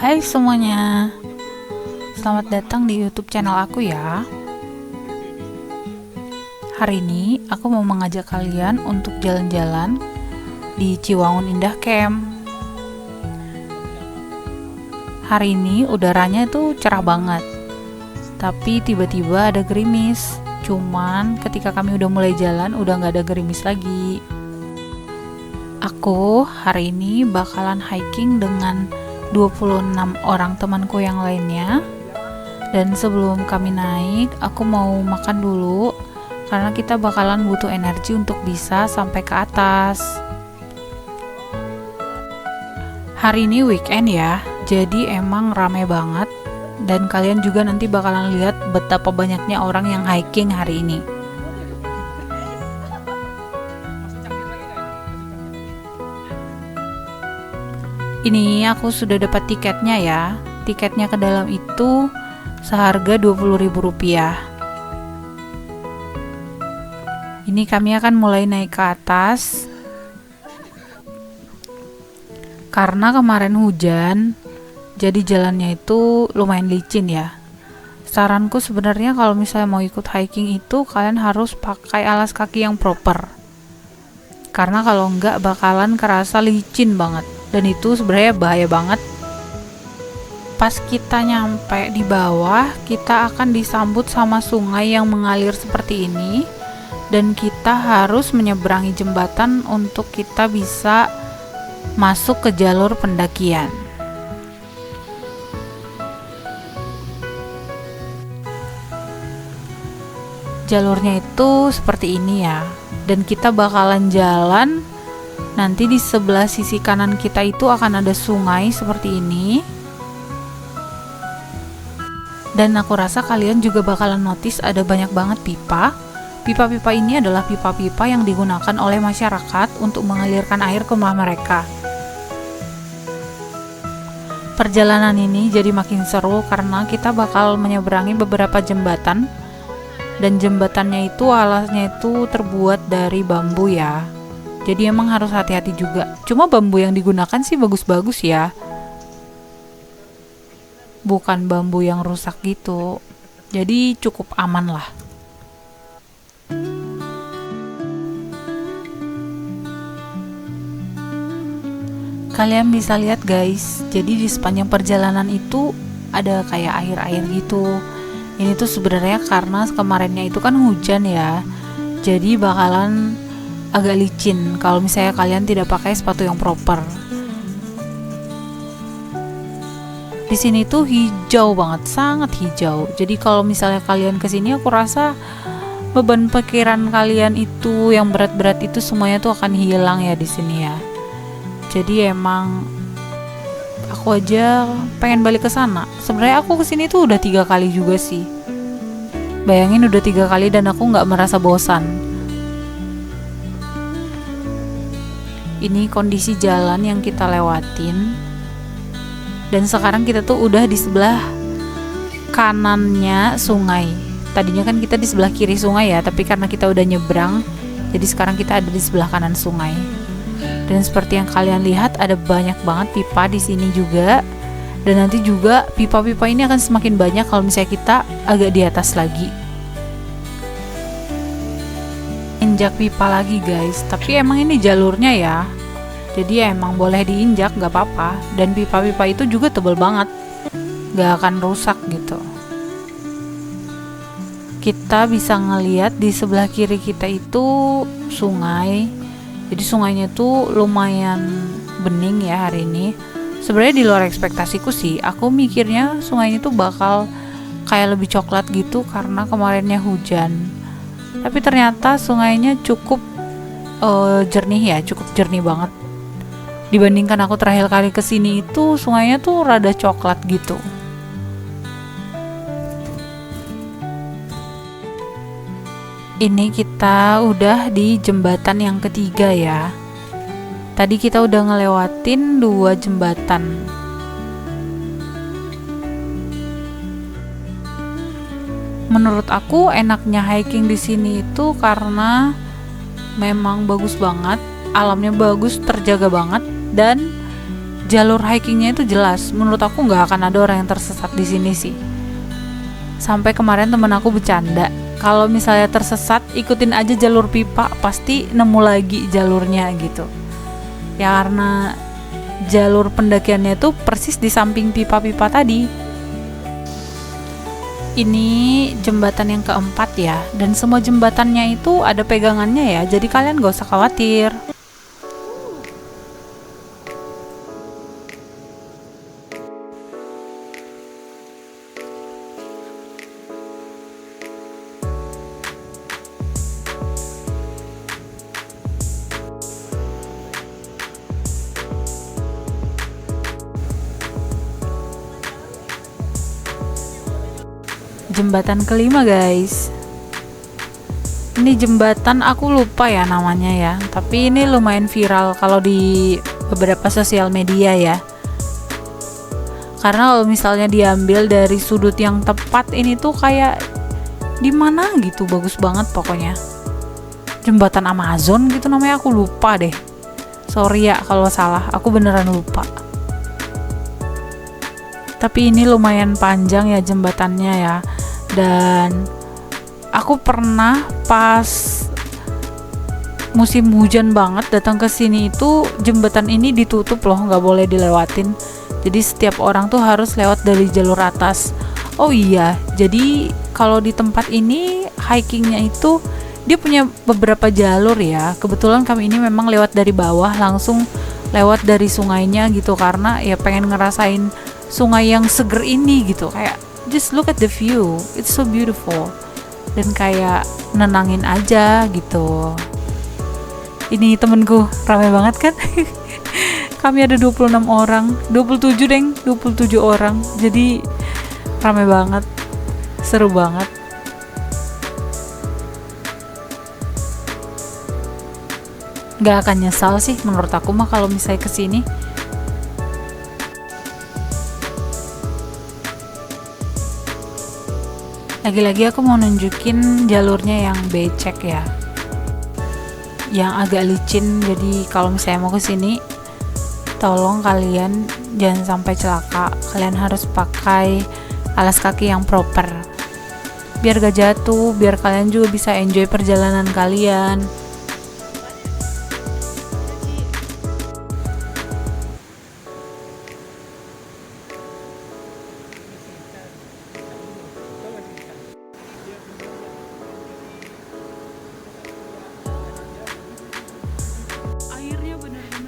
Hai semuanya, selamat datang di YouTube channel aku ya. Hari ini aku mau mengajak kalian untuk jalan-jalan di Ciwangun Indah Camp. Hari ini udaranya tuh cerah banget, tapi tiba-tiba ada gerimis. Cuman ketika kami udah mulai jalan udah gak ada gerimis lagi. Aku hari ini bakalan hiking dengan 26 orang temanku yang lainnya. Dan sebelum kami naik, aku mau makan dulu karena kita bakalan butuh energi untuk bisa sampai ke atas. Hari ini weekend ya, jadi emang rame banget. Dan kalian juga nanti bakalan lihat betapa banyaknya orang yang hiking hari ini. Ini aku sudah dapat tiketnya ya. Tiketnya ke dalam itu seharga Rp20.000. Ini kami akan mulai naik ke atas. Karena kemarin hujan, jadi jalannya itu lumayan licin ya. Saranku sebenarnya kalau misalnya mau ikut hiking itu kalian harus pakai alas kaki yang proper. Karena kalau enggak bakalan kerasa licin banget. Dan itu sebenarnya bahaya banget. Pas kita nyampe di bawah, kita akan disambut sama sungai yang mengalir seperti ini. Dan kita harus menyeberangi jembatan untuk kita bisa masuk ke jalur pendakian. Jalurnya itu seperti ini ya. Dan kita bakalan jalan. Nanti di sebelah sisi kanan kita itu akan ada sungai seperti ini. Dan aku rasa kalian juga bakalan notice ada banyak banget pipa. Pipa-pipa ini adalah pipa-pipa yang digunakan oleh masyarakat untuk mengalirkan air ke rumah mereka. Perjalanan ini jadi makin seru karena kita bakal menyeberangi beberapa jembatan. Dan jembatannya itu alasnya itu terbuat dari bambu ya. Jadi emang harus hati-hati juga. Cuma bambu yang digunakan sih bagus-bagus ya. Bukan bambu yang rusak gitu. Jadi cukup aman lah. Kalian bisa lihat guys. Jadi di sepanjang perjalanan itu ada kayak air-air gitu. Ini tuh sebenarnya karena kemarinnya itu kan hujan ya. Jadi bakalan agak licin kalau misalnya kalian tidak pakai sepatu yang proper. Di sini tuh hijau banget, sangat hijau. Jadi kalau misalnya kalian kesini, aku rasa beban pikiran kalian itu yang berat-berat itu semuanya tuh akan hilang ya di sini ya. Jadi emang aku aja pengen balik ke sana. Sebenarnya aku kesini tuh udah 3 kali juga sih. Bayangin udah 3 kali dan aku nggak merasa bosan. Ini kondisi jalan yang kita lewatin. Dan sekarang kita tuh udah di sebelah kanannya sungai. Tadinya kan kita di sebelah kiri sungai ya, tapi karena kita udah nyebrang, jadi sekarang kita ada di sebelah kanan sungai. Dan seperti yang kalian lihat ada banyak banget pipa di sini juga. Dan nanti juga pipa-pipa ini akan semakin banyak kalau misalnya kita agak di atas lagi. Injak pipa lagi guys, tapi emang ini jalurnya ya, jadi emang boleh diinjak gak apa-apa. Dan pipa-pipa itu juga tebal banget, gak akan rusak gitu. Kita bisa ngeliat di sebelah kiri kita itu sungai. Jadi sungainya tuh lumayan bening ya hari ini. Sebenarnya di luar ekspektasiku sih, aku mikirnya sungainya tuh bakal kayak lebih coklat gitu karena kemarinnya hujan. Tapi ternyata sungainya cukup jernih ya, cukup jernih banget. Dibandingkan aku terakhir kali kesini itu sungainya tuh rada coklat gitu. Ini kita udah di jembatan yang ketiga ya. Tadi kita udah ngelewatin 2 jembatan. Menurut aku enaknya hiking di sini itu karena memang bagus banget, alamnya bagus, terjaga banget, dan jalur hikingnya itu jelas. Menurut aku nggak akan ada orang yang tersesat di sini sih. Sampai kemarin temen aku bercanda, kalau misalnya tersesat ikutin aja jalur pipa, pasti nemu lagi jalurnya gitu. Ya karena jalur pendakiannya itu persis di samping pipa-pipa tadi. Ini jembatan yang keempat ya, dan semua jembatannya itu ada pegangannya ya, jadi kalian gak usah khawatir. Jembatan kelima guys, ini jembatan aku lupa ya namanya ya, tapi ini lumayan viral kalau di beberapa sosial media ya, karena kalau misalnya diambil dari sudut yang tepat ini tuh kayak di mana gitu, bagus banget pokoknya. Jembatan Amazon gitu namanya, aku lupa deh, sorry ya kalau salah, aku beneran lupa. Tapi ini lumayan panjang ya jembatannya ya. Dan aku pernah pas musim hujan banget datang ke sini itu jembatan ini ditutup loh, nggak boleh dilewatin. Jadi setiap orang tuh harus lewat dari jalur atas. Oh iya, jadi kalau di tempat ini hikingnya itu dia punya beberapa jalur ya. Kebetulan kami ini memang lewat dari bawah, langsung lewat dari sungainya gitu, karena ya pengen ngerasain sungai yang seger ini gitu. Kayak just look at the view, it's so beautiful, dan kayak nenangin aja gitu. Ini temenku rame banget kan. Kami ada 26 orang, 27 deng, 27 orang, jadi rame banget, seru banget. Gak akan nyesal sih menurut aku mah kalau misalnya kesini. Lagi-lagi aku mau nunjukin jalurnya yang becek ya, yang agak licin. Jadi kalau misalnya mau kesini, tolong kalian jangan sampai celaka. Kalian harus pakai alas kaki yang proper, biar gak jatuh, biar kalian juga bisa enjoy perjalanan kalian.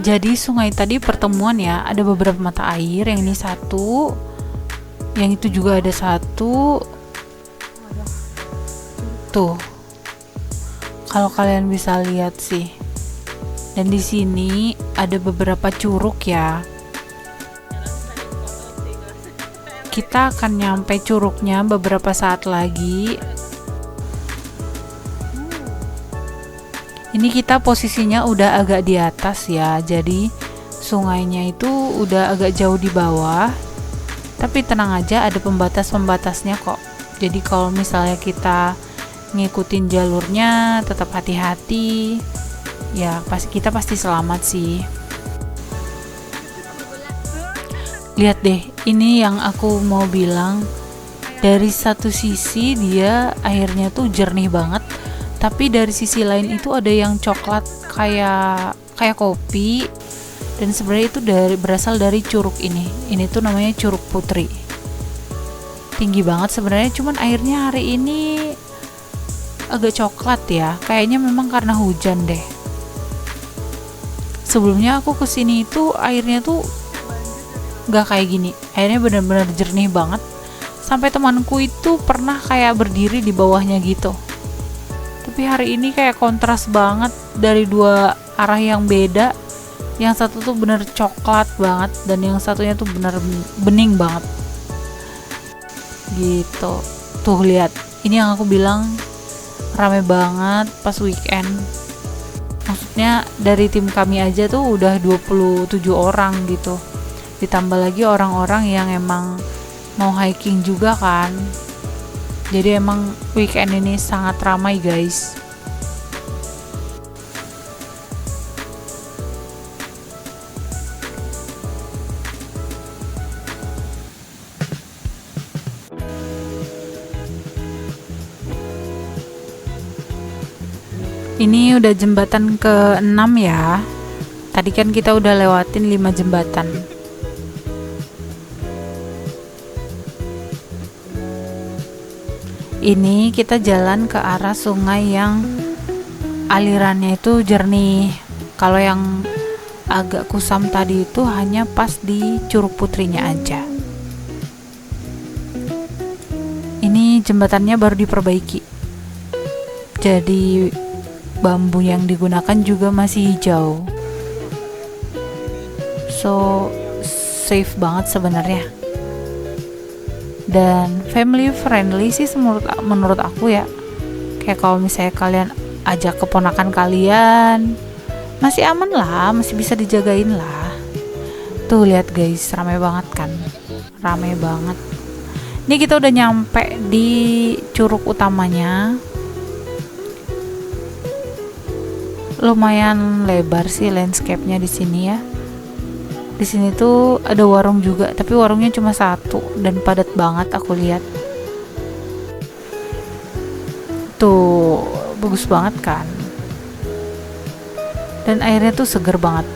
Jadi sungai tadi pertemuan ya, ada beberapa mata air, yang ini satu, yang itu juga ada satu. Tuh, kalau kalian bisa lihat sih. Dan di sini ada beberapa curug ya. Kita akan nyampe curugnya beberapa saat lagi. Ini kita posisinya udah agak di atas ya, jadi sungainya itu udah agak jauh di bawah. Tapi tenang aja, ada pembatas-pembatasnya kok. Jadi kalau misalnya kita ngikutin jalurnya, tetap hati-hati. Ya, kita pasti selamat sih. Lihat deh, ini yang aku mau bilang. Dari satu sisi dia airnya tuh jernih banget. Tapi dari sisi lain itu ada yang coklat kayak kopi, dan sebenarnya itu berasal dari curug ini. Ini tuh namanya Curug Putri. Tinggi banget sebenarnya, cuman airnya hari ini agak coklat ya. Kayaknya memang karena hujan deh. Sebelumnya aku kesini itu airnya tuh nggak kayak gini. Airnya benar-benar jernih banget. Sampai temanku itu pernah kayak berdiri di bawahnya gitu. Tapi hari ini kayak kontras banget dari dua arah yang beda. Yang satu tuh bener coklat banget, dan yang satunya tuh bener bening banget gitu. Tuh lihat, ini yang aku bilang rame banget pas weekend. Maksudnya dari tim kami aja tuh udah 27 orang gitu, ditambah lagi orang-orang yang emang mau hiking juga kan. Jadi emang weekend ini sangat ramai guys. Ini udah jembatan ke-6 ya. Tadi kan kita udah lewatin 5 jembatan. Ini kita jalan ke arah sungai yang alirannya itu jernih. Kalau yang agak kusam tadi itu hanya pas di Curug Putrinya aja. Ini jembatannya baru diperbaiki. Jadi bambu yang digunakan juga masih hijau. So safe banget sebenarnya. Dan family friendly sih menurut aku ya. Kayak kalau misalnya kalian ajak keponakan kalian, masih aman lah, masih bisa dijagain lah. Tuh lihat guys, rame banget kan? Rame banget. Ini kita udah nyampe di curug utamanya. Lumayan lebar sih landscape-nya di sini ya. Di sini tuh ada warung juga, tapi warungnya cuma satu dan padat banget aku lihat. Tuh, bagus banget kan? Dan airnya tuh seger banget.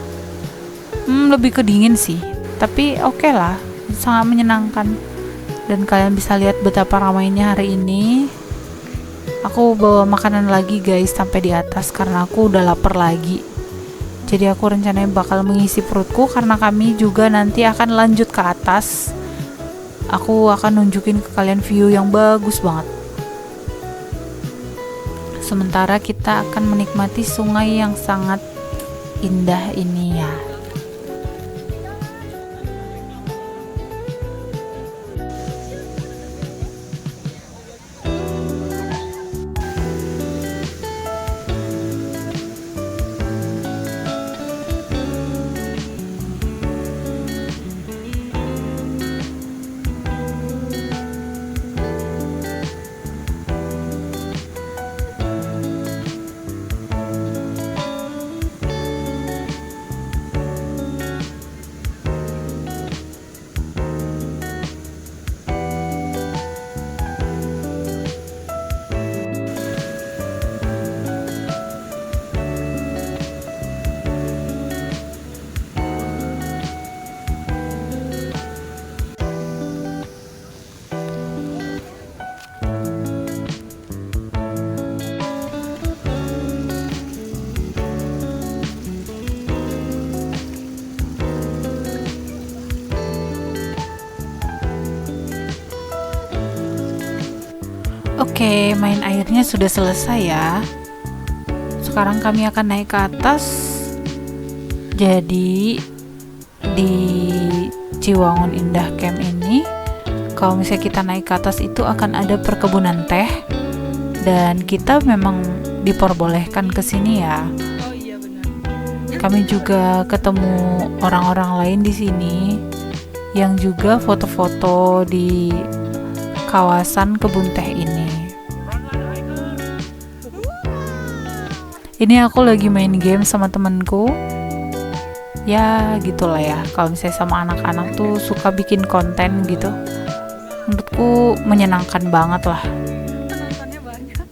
Lebih ke dingin sih, tapi oke lah, sangat menyenangkan. Dan kalian bisa lihat betapa ramainya hari ini. Aku bawa makanan lagi guys sampai di atas karena aku udah lapar lagi. Jadi aku rencananya bakal mengisi perutku karena kami juga nanti akan lanjut ke atas. Aku akan nunjukin ke kalian view yang bagus banget. Sementara kita akan menikmati sungai yang sangat indah ini ya. Oke, main airnya sudah selesai ya. Sekarang kami akan naik ke atas. Jadi di Ciwangun Indah Camp ini, kalau misalnya kita naik ke atas itu akan ada perkebunan teh. Dan kita memang diperbolehkan ke sini ya. Oh iya benar. Kami juga ketemu orang-orang lain di sini yang juga foto-foto di kawasan kebun teh ini. Ini aku lagi main game sama temenku. Ya gitulah ya. Kalau misalnya sama anak-anak tuh suka bikin konten gitu. Menurutku menyenangkan banget lah. Penontonnya banyak.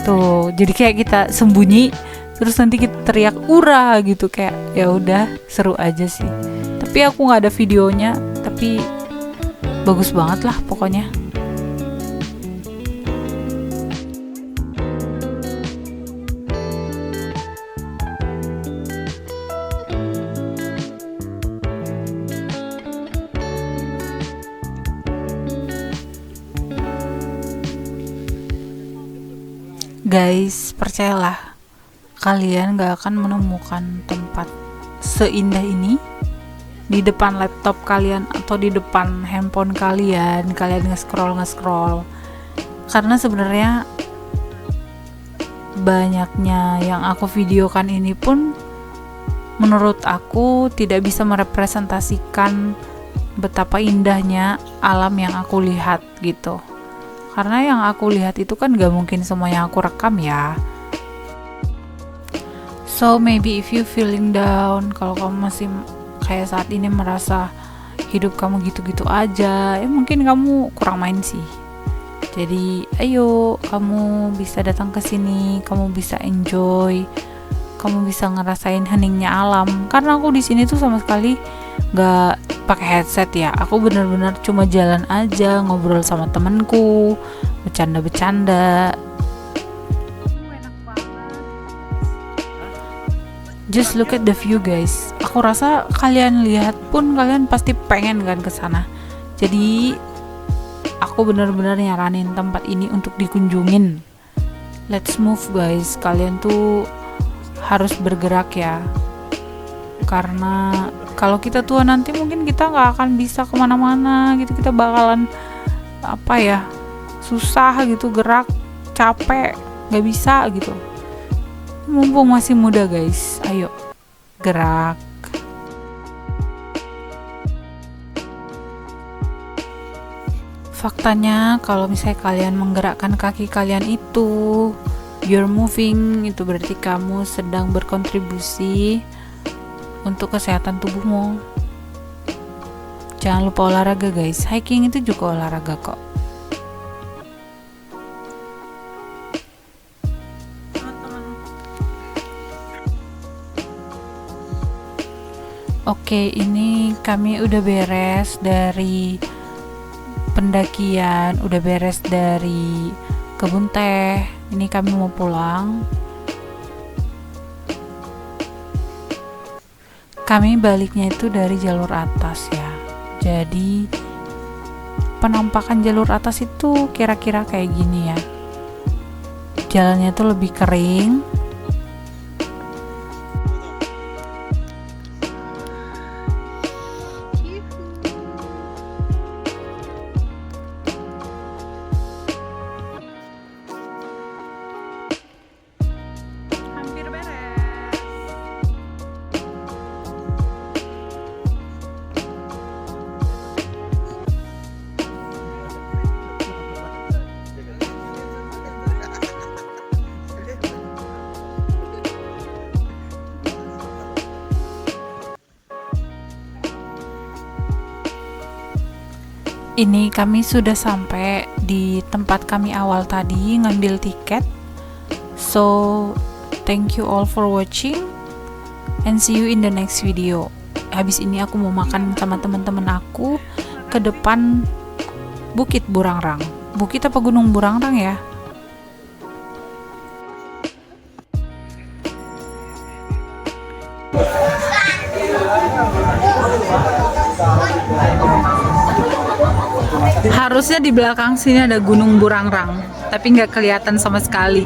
Tuh, jadi kayak kita sembunyi terus nanti kita teriak ura gitu, kayak ya udah seru aja sih. Tapi aku nggak ada videonya, tapi bagus banget lah pokoknya. Guys, percayalah, kalian gak akan menemukan tempat seindah ini di depan laptop kalian atau di depan handphone kalian nge-scroll. Karena sebenarnya banyaknya yang aku videokan ini pun menurut aku tidak bisa merepresentasikan betapa indahnya alam yang aku lihat gitu. Karena yang aku lihat itu kan gak mungkin semua yang aku rekam ya. So maybe if you feeling down, kalau kamu masih kayak saat ini merasa hidup kamu gitu-gitu aja, ya mungkin kamu kurang main sih. Jadi ayo kamu bisa datang ke sini, kamu bisa enjoy, kamu bisa ngerasain heningnya alam. Karena aku di sini tuh sama sekali nggak pakai headset ya. Aku bener-bener cuma jalan aja, ngobrol sama temenku, bercanda-bercanda. Enak banget. Just look at the view guys. Aku rasa kalian lihat pun kalian pasti pengen kan ke sana. Jadi aku benar-benar nyaranin tempat ini untuk dikunjungin. Let's move guys. Kalian tuh harus bergerak ya. Karena kalau kita tua nanti mungkin kita nggak akan bisa kemana-mana gitu. Kita bakalan apa ya, susah gitu gerak, capek, nggak bisa gitu. Mumpung masih muda guys, ayo gerak. Faktanya kalau misalnya kalian menggerakkan kaki kalian itu, you're moving, itu berarti kamu sedang berkontribusi untuk kesehatan tubuhmu. Jangan lupa olahraga guys, hiking itu juga olahraga kok. Oke, ini kami udah beres dari pendakian, udah beres dari kebun teh. Ini kami mau pulang. Kami baliknya itu dari jalur atas ya. Jadi penampakan jalur atas itu kira-kira kayak gini ya. Jalannya tuh lebih kering. Hampir beres. Ini kami sudah sampai di tempat kami awal tadi ngambil tiket. So, thank you all for watching and see you in the next video. Habis ini aku mau makan sama teman-teman aku ke depan Bukit Burangrang. Bukit apa Gunung Burangrang ya? Harusnya di belakang sini ada Gunung Burangrang, tapi nggak kelihatan sama sekali.